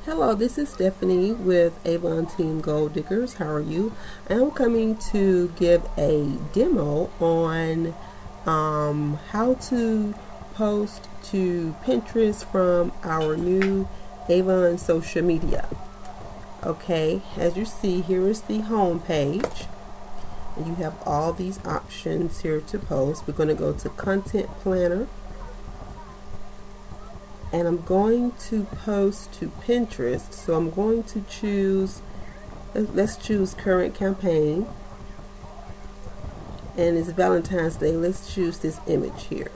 Hello, this is Stephanie with Avon Team Gold Diggers. How are you? I'm coming to give a demo on how to post to Pinterest from our new Avon social media. Okay, as you see, here is the home page. And you have all these options here to post. We're going to go to Content Planner. And I'm going to post to Pinterest, so I'm going to choose, let's choose current campaign, and it's Valentine's Day. Let's choose this image here,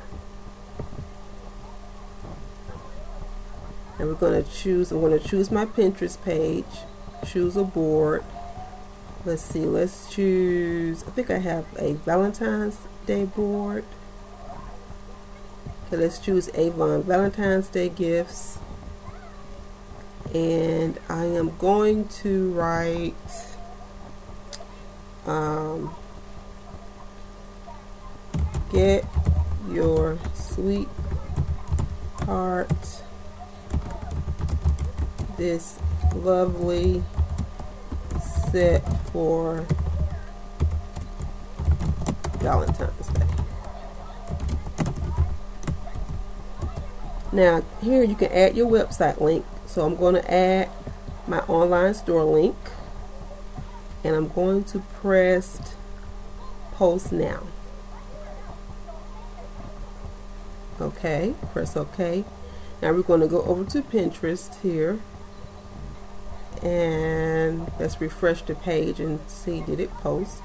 and I'm going to choose my Pinterest page, choose a board. Let's see, let's choose, I think I have a Valentine's Day board. Okay, let's choose Avon Valentine's Day gifts, and I am going to write get your sweetheart this lovely set for Valentine's Day. Now here you can add your website link, so I'm going to add my online store link, and I'm going to press post now. Okay, press OK. Now we're going to go over to Pinterest here, and let's refresh the page and see, did it post?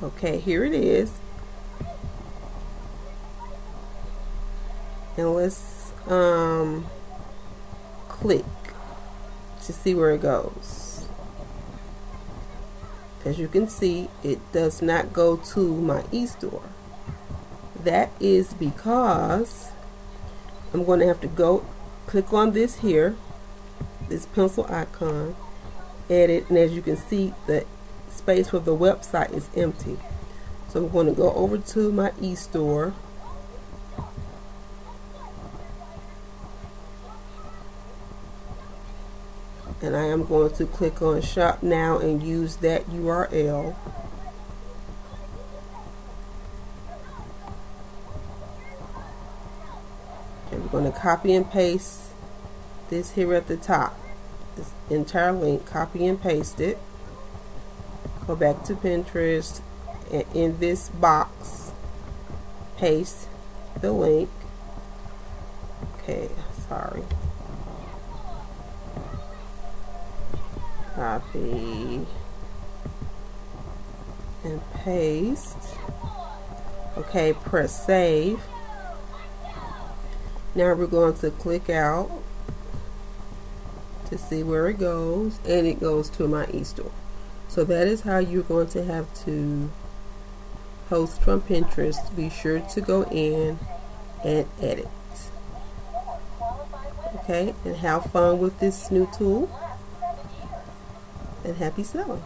Okay, here it is, and let's click to see where it goes. As you can see, it does not go to my e-store. That is because I'm going to have to go click on this here, this pencil icon, edit, and as you can see, the space for the website is empty. So I'm going to go over to my e-store, and I am going to click on shop now and use that URL. Okay, we're going to copy and paste this here at the top, this entire link, copy and paste it. Go back to Pinterest, and in this box paste the link. Okay, sorry. Copy and paste. Okay, press save. Now we're going to click out to see where it goes, and it goes to my e-store. So that is how you're going to have to post from Pinterest. Be sure to go in and edit. Okay, and have fun with this new tool, and happy selling.